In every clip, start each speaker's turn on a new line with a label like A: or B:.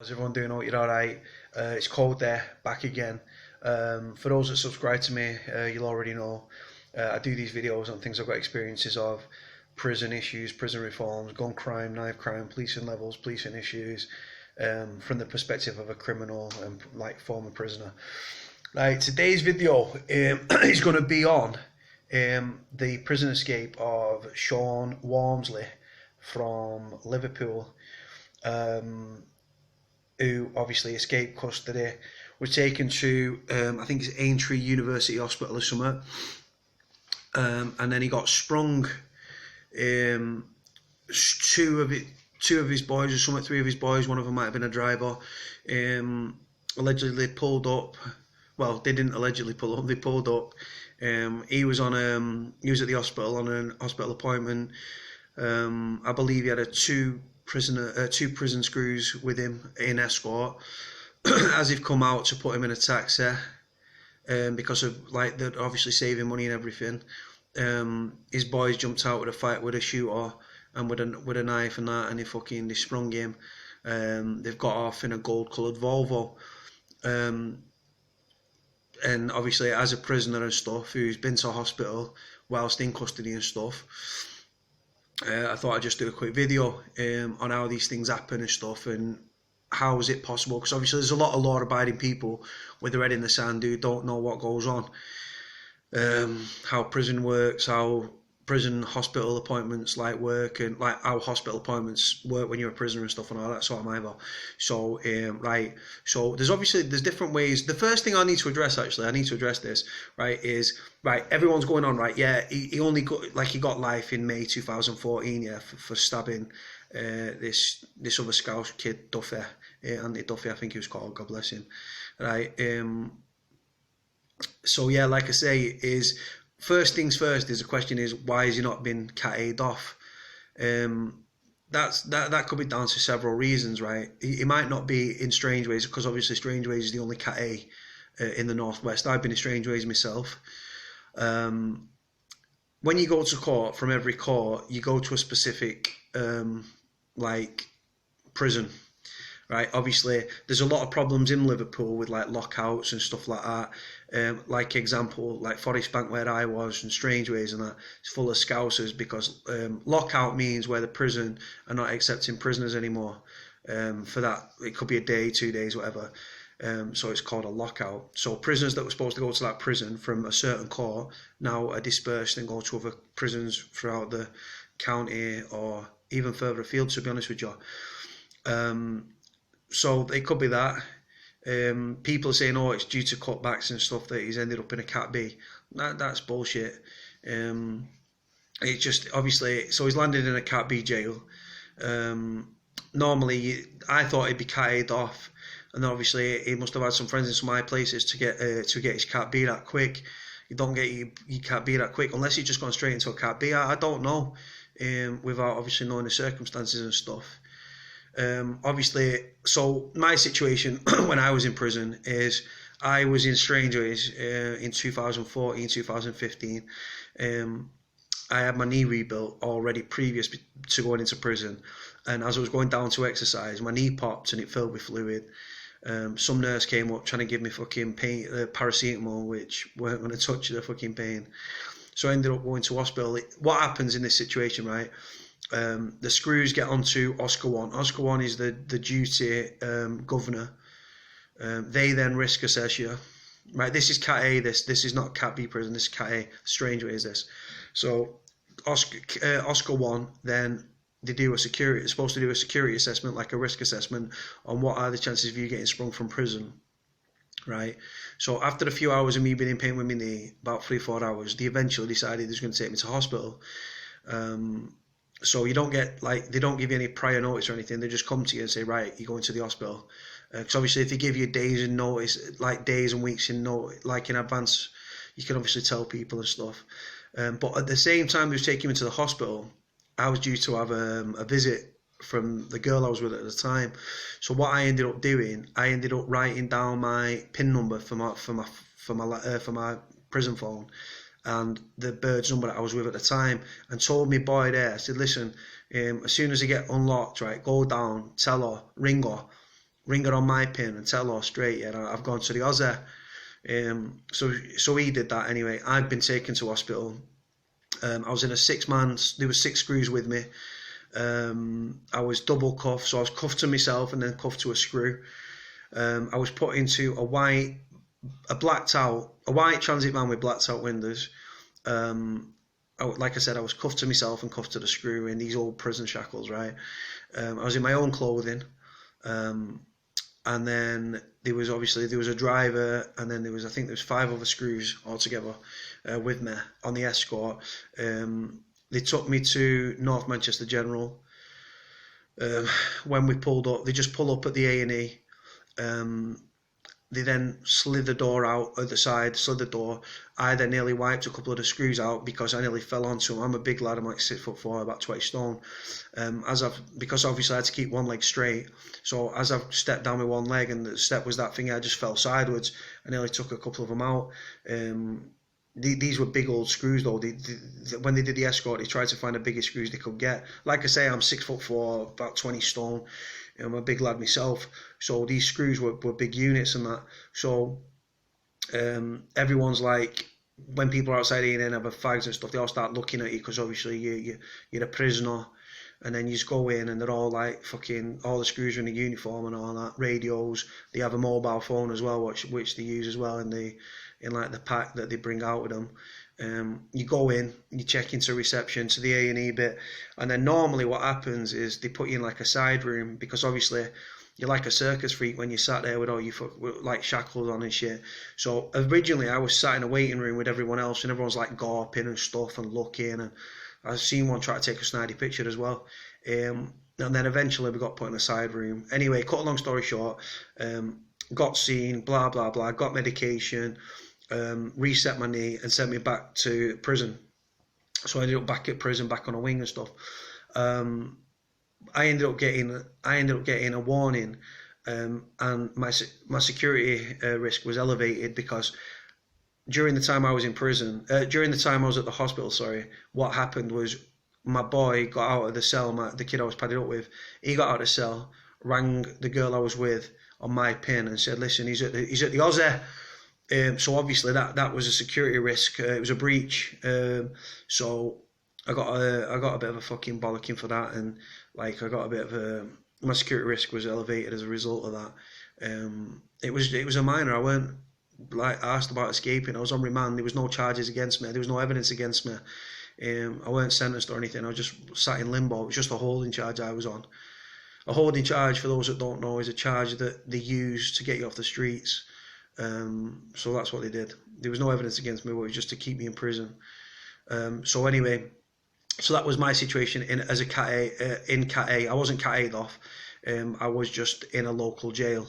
A: How's everyone doing? Hope you're alright. It's Cody there, back again. For those that subscribe to me, you'll already know I do these videos on things I've got experiences of, prison issues, prison reforms, gun crime, knife crime, policing levels, policing issues, from the perspective of a criminal and like former prisoner. Right, today's video is going to be on the prison escape of Shaun Walmsley from Liverpool, who obviously escaped custody, was taken to I think it's Aintree University Hospital or something, and then he got sprung. Two of his boys or something, three of his boys, one of them might have been a driver, allegedly pulled up. Well, they didn't allegedly pull up, they pulled up. He was at the hospital on a hospital appointment. I believe he had two prison screws with him in escort as they've come out to put him in a taxi, because of like they're obviously saving money and everything. His boys jumped out with a fight with a shooter and with a knife and that, and they sprung him. They've got off in a gold coloured Volvo, and obviously as a prisoner and stuff who's been to hospital whilst in custody and stuff, I thought I'd just do a quick video on how these things happen and stuff, and how is it possible, because obviously there's a lot of law-abiding people with their head in the sand who don't know what goes on, how prison works, how prison hospital appointments like work, and like how hospital appointments work when you're a prisoner and stuff and all that sort of matter. So right, so there's different ways. The first thing I need to address this, right, is right, everyone's going on, right, yeah, he only got life in May 2014, yeah, for stabbing this other Scouse kid, Duffy, Andy Duffy I think he was called, God bless him, right. So yeah, like I say, is first things first is the question is, why has he not been Cat-A'd off? That could be down to several reasons, right? He might not be in Strangeways, because obviously Strangeways is the only Cat-A in the Northwest. I've been in Strangeways myself. When you go to court, from every court, you go to a specific like prison, right? Obviously, there's a lot of problems in Liverpool with like lockouts and stuff like that. Like example, like Forest Bank where I was, and Strangeways and that, it's full of Scousers, because lockout means where the prison are not accepting prisoners anymore. For that, it could be a day, 2 days, whatever. So it's called a lockout. So prisoners that were supposed to go to that prison from a certain court now are dispersed and go to other prisons throughout the county or even further afield, to be honest with you. So it could be that. People are saying, oh, it's due to cutbacks and stuff that he's ended up in a Cat B. That's bullshit. It just, obviously, so he's landed in a Cat B jail. Normally, I thought he'd be Cat-A'd off, and obviously he must have had some friends in some high places to get his Cat B that quick. You don't get your Cat B that quick unless he's just gone straight into a Cat B. I don't know, without obviously knowing the circumstances and stuff. Obviously, so my situation when I was in prison is I was in Strangeways in 2014, 2015. I had my knee rebuilt already previous to going into prison, and as I was going down to exercise, my knee popped and it filled with fluid. Some nurse came up trying to give me fucking pain, paracetamol, which weren't going to touch the fucking pain. So I ended up going to hospital. What happens in this situation, right? The screws get onto Oscar 1. Oscar 1 is the duty governor. They then risk assess you. Right, this is Cat-A, this is not Cat B prison, this is Cat-A. Strangeways is this. So Oscar 1, then they're supposed to do a security assessment, like a risk assessment, on what are the chances of you getting sprung from prison. Right, so after a few hours of me being in pain with my knee, about 3-4 hours, they eventually decided they was going to take me to hospital. So you don't get, like, they don't give you any prior notice or anything. They just come to you and say, right, you're going to the hospital. Because obviously if they give you days in notice, like days and weeks in notice, like in advance, you can obviously tell people and stuff. But at the same time they was taking me to the hospital, I was due to have a visit from the girl I was with at the time. So what I ended up doing, I ended up writing down my PIN number for my prison phone, and the bird's number that I was with at the time, and told me boy there, I said, listen, as soon as I get unlocked, right, go down, tell her, ring her, ring her on my pin and tell her straight, yeah, I've gone to the Aussie. So he did that anyway. I'd been taken to hospital. I was in a 6-man, there were 6 screws with me. I was double cuffed, so I was cuffed to myself and then cuffed to a screw. I was put into a white transit van with blacked out windows. Like I said, I was cuffed to myself and cuffed to the screw in these old prison shackles, right? I was in my own clothing. And then there was a driver, and then there was 5 other screws altogether with me on the escort. They took me to North Manchester General. When we pulled up, they just pull up at the A&E. They then slid the door out at the side, slid the door. I then nearly wiped a couple of the screws out because I nearly fell onto them. I'm a big lad, I'm like 6'4", about 20 stone. Because obviously I had to keep one leg straight. So as I've stepped down with one leg and the step was that thing, I just fell sideways. I nearly took a couple of them out. These were big old screws though. When they did the escort, they tried to find the biggest screws they could get. Like I say, I'm 6'4", about 20 stone. I'm a big lad myself, so these screws were big units and that. So everyone's like, when people are outside eating and have fags and stuff, they all start looking at you because obviously you're a prisoner. And then you just go in and they're all like fucking, all the screws are in a uniform and all that, radios. They have a mobile phone as well, which they use as well in like the pack that they bring out with them. You go in, you check into reception, to the A&E bit, and then normally what happens is they put you in like a side room because obviously you're like a circus freak when you sat there with all you like shackles on and shit. So originally I was sat in a waiting room with everyone else and everyone's like gawping and stuff and looking, and I've seen one try to take a snidey picture as well. And then eventually we got put in a side room. Anyway, cut a long story short, got seen, blah blah blah, got medication, reset my knee and sent me back to prison. So I ended up back at prison, back on a wing and stuff. I ended up getting a warning, and my security risk was elevated because during the time I was in prison, during the time I was at the hospital, what happened was my boy got out of the cell, the kid I was padded up with, he got out of the cell, rang the girl I was with on my pin and said, listen, he's at the Aussie. So obviously that was a security risk. It was a breach. So I got a bit of a fucking bollocking for that, and like I got a bit of my security risk was elevated as a result of that. It was a minor. I weren't like asked about escaping. I was on remand. There was no charges against me. There was no evidence against me. I weren't sentenced or anything. I was just sat in limbo. It was just a holding charge I was on. A holding charge, for those that don't know, is a charge that they use to get you off the streets. So that's what they did. There was no evidence against me, but it was just to keep me in prison. So anyway, so that was my situation as a Cat A, in Cat A. I wasn't Cat A'd off. I was just in a local jail.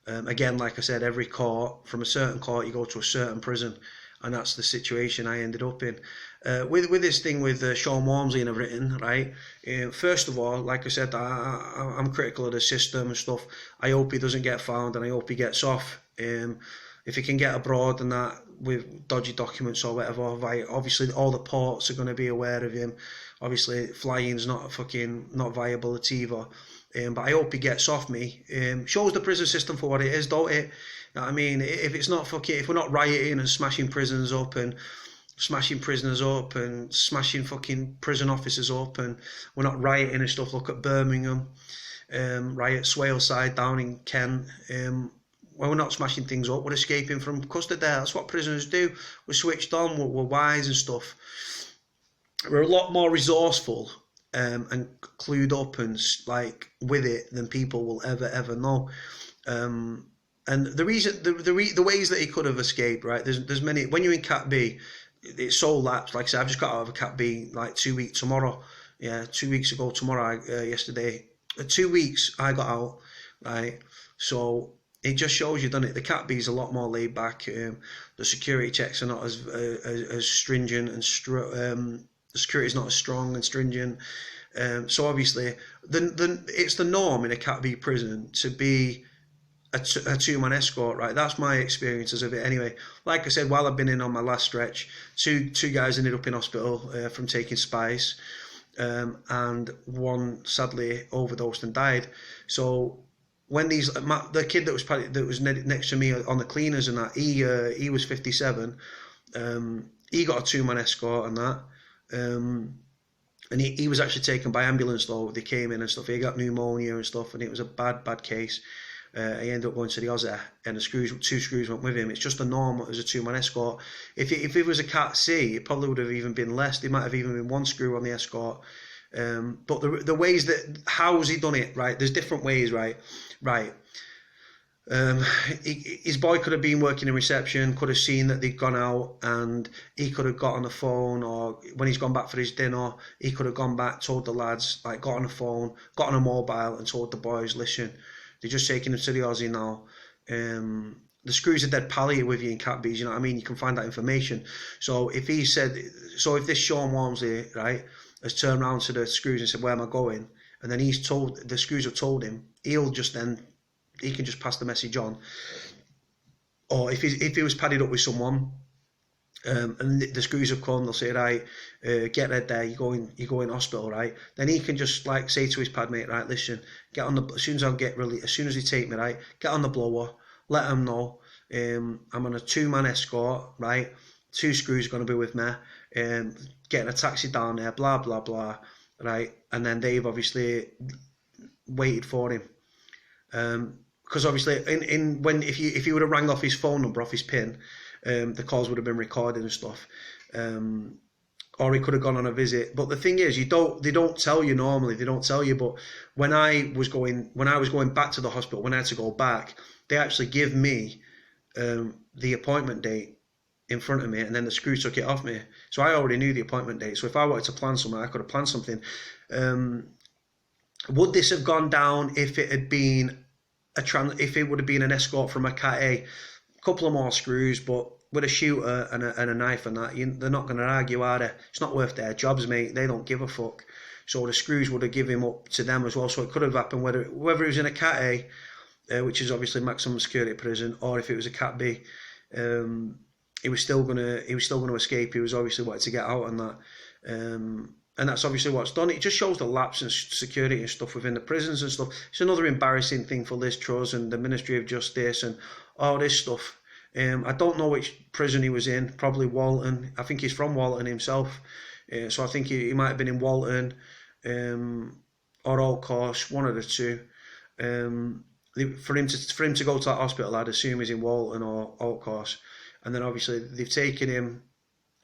A: Again, like I said, every court, from a certain court, you go to a certain prison, and that's the situation I ended up in. With this thing with Shaun Walmsley and everything, right? First of all, like I said, I'm critical of the system and stuff. I hope he doesn't get found, and I hope he gets off. If he can get abroad and that with dodgy documents or whatever, obviously all the ports are going to be aware of him. Obviously, flying's not viable at either. But I hope he gets off me. Shows the prison system for what it is, don't it? I mean, if we're not rioting and smashing prisons up and smashing prisoners up and smashing fucking prison officers up, and we're not rioting and stuff. Look at Birmingham, riot Swaleside down in Kent. When we're not smashing things up, we're escaping from custody there. That's what prisoners do. We're switched on, we're wise and stuff. We're a lot more resourceful and clued up and like with it than people will ever know. And the reason, the ways that he could have escaped, right? There's many. When you're in Cat B, it's so lapsed. Like I said, I've just got out of a Cat B like 2 weeks tomorrow. Yeah, 2 weeks ago tomorrow. Yesterday, 2 weeks I got out. Right, so it just shows you, doesn't it? The Cat B is a lot more laid back. The security checks are not as stringent, and the security is not as strong and stringent. So obviously, it's the norm in a Cat B prison to be a two-man escort, right? That's my experiences of it anyway. Like I said, while I've been in on my last stretch, two guys ended up in hospital from taking spice, and one sadly overdosed and died. So when the kid that was next to me on the cleaners and that, he was 57. He got a 2-man escort and that. And he was actually taken by ambulance though. They came in and stuff. He got pneumonia and stuff, and it was a bad case. He ended up going to the Aussie, and 2 screws went with him. It's just a normal as a 2-man escort. If it was a Cat C, it probably would have even been less. There might have even been 1 screw on the escort. But the ways that how's he done it, right? There's different ways, right? His boy could have been working in reception, could have seen that they'd gone out, and he could have got on the phone, or when he's gone back for his dinner, he could have gone back, told the lads, like got on the phone, got on a mobile and told the boys, listen, they're just taking him to the Aussie now. The screws are dead pally with you in Cat Bs, you know what I mean? You can find that information. So if this Shaun Walmsley, right, has turned around to the screws and said, where am I going? And then the screws have told him, he can just pass the message on. Or if he was padded up with someone, and the screws have come, they'll say, right, get red there, you go in hospital, right? Then he can just like say to his pad mate, right, listen, get on as soon as they take me, right, get on the blower, let them know, I'm on a 2-man escort, right? 2 screws are going to be with me, getting a taxi down there, blah blah blah, right? And then they've obviously waited for him. Because obviously, if he would have rang off his phone number, off his PIN, the calls would have been recorded and stuff, or he could have gone on a visit. But the thing is, they don't tell you normally. They don't tell you. But when I was going back to the hospital, when I had to go back, they actually give me the appointment date in front of me, and then the screw took it off me. So I already knew the appointment date. So if I wanted to plan something, I could have planned something. Would this have gone down if it had been if it would have been an escort from a Cat A? A couple of more screws, but with a shooter and a knife and that, they're not going to argue, are they? It's not worth their jobs, mate. They don't give a fuck. So the screws would have given him up to them as well. So it could have happened whether it was in a Cat A, which is obviously maximum security prison, or if it was a Cat B, he was still gonna escape. He was obviously wanted to get out and that. And that's obviously what's done. It just shows the lapse in security and stuff within the prisons and stuff. It's another embarrassing thing for Liz Truss and the Ministry of Justice and all this stuff. I don't know which prison he was in. Probably Walton. I think he's from Walton himself. So I think he might have been in Walton or Old Course, one of the two. For him to go to that hospital, I'd assume he's in Walton or Old Course. And then obviously they've taken him.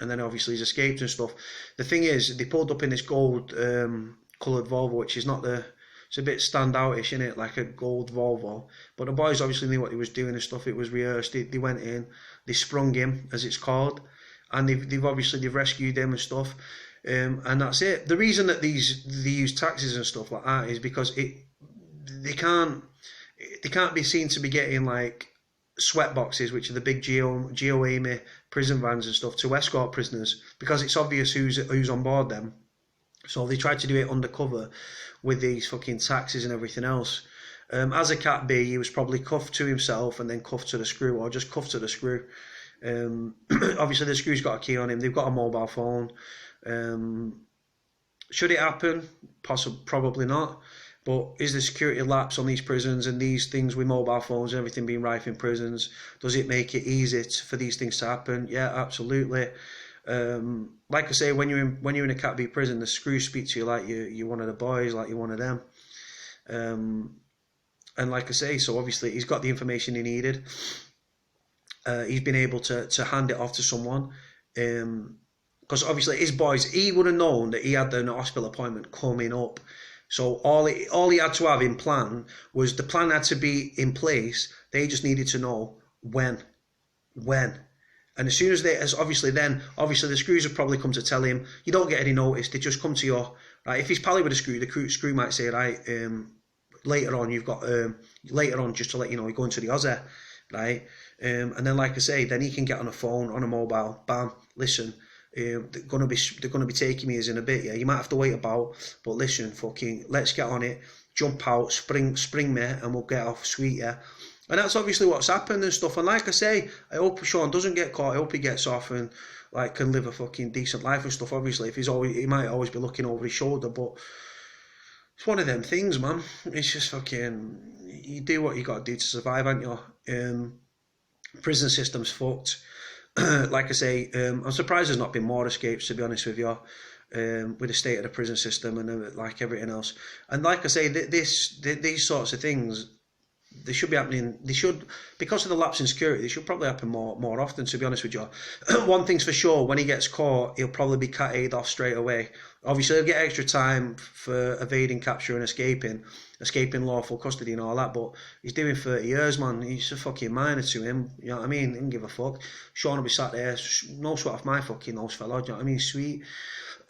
A: And then obviously he's escaped and stuff. The thing is, they pulled up in this gold coloured Volvo, which is not it's a bit standoutish, isn't it? Like a gold Volvo. But the boys obviously knew what he was doing and stuff. It was rehearsed. They went in, they sprung him, as it's called, and they've rescued him and stuff. And that's it. The reason that they use taxis and stuff like that is because they can't be seen to be getting like sweat boxes, which are the big GOAME prison vans and stuff, to escort prisoners, because it's obvious who's on board them. So they tried to do it undercover with these fucking taxis and everything else. As a Cat B, he was probably cuffed to himself and then cuffed to the screw, or just cuffed to the screw. Obviously the screw's got a key on him. They've got a mobile phone. Should it happen? Probably not. But is the security lapse on these prisons and these things with mobile phones and everything being rife in prisons, does it make it easy for these things to happen? Yeah, absolutely. Like I say, when you're in a Cat B prison, the screws speak to you like you're one of the boys, like you're one of them. And like I say, so obviously he's got the information he needed. He's been able to hand it off to someone. Because obviously his boys, he would have known that he had the hospital appointment coming up. So all he had to have in plan was the plan had to be in place. They just needed to know when. And as soon as obviously the screws have probably come to tell him, you don't get any notice, they just come to you, right? If he's pally with a screw, the screw might say, right, later on you've got, later on just to let you know, you're going to the Aussie, right? And then like I say, then he can get on a phone, on a mobile, bam, listen, they're gonna be taking me as in a bit, yeah. You might have to wait about, but listen, fucking, let's get on it, jump out, spring me, and we'll get off, sweet, yeah. And that's obviously what's happened and stuff. And like I say, I hope Shaun doesn't get caught. I hope he gets off and like can live a fucking decent life and stuff. Obviously, if he might always be looking over his shoulder, but it's one of them things, man. It's just fucking, you do what you got to do to survive, aren't you? Prison system's fucked. Like I say, I'm surprised there's not been more escapes, to be honest with you, with the state of the prison system and like everything else. And like I say, these sorts of things, they should be happening. They should, because of the lapse in security, they should probably happen more often. To be honest with you, one thing's for sure: when he gets caught, he'll probably be catted off straight away. Obviously, he'll get extra time for evading capture and escaping lawful custody and all that. But he's doing 30 years, man. He's a fucking minor to him. You know what I mean? He didn't give a fuck. Shaun will be sat there, no sweat off my fucking nose, fella. Do you know what I mean? Sweet.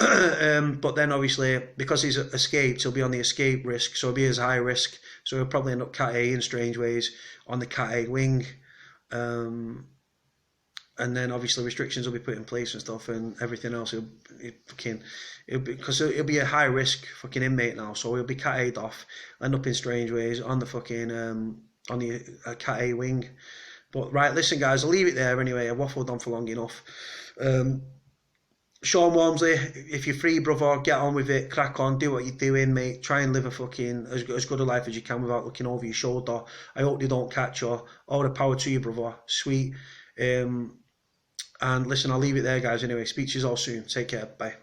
A: But then obviously, because he's escaped, he'll be on the escape risk, so he'll be as high risk. So he'll probably end up Cat A in strange ways on the Cat A wing. And then obviously restrictions will be put in place and stuff, and everything else. Because he'll be a high risk fucking inmate now, so he'll be Cat A'd off, end up in strange ways on the fucking on the Cat A wing. But right, listen guys, I'll leave it there anyway. I've waffled on for long enough. Shaun Walmsley, if you're free, brother, get on with it, crack on, do what you're doing, mate. Try and live a fucking as good a life as you can without looking over your shoulder. I hope they don't catch you. All the power to you, brother. Sweet. And listen, I'll leave it there, guys. Anyway, speak to you all soon. Take care. Bye.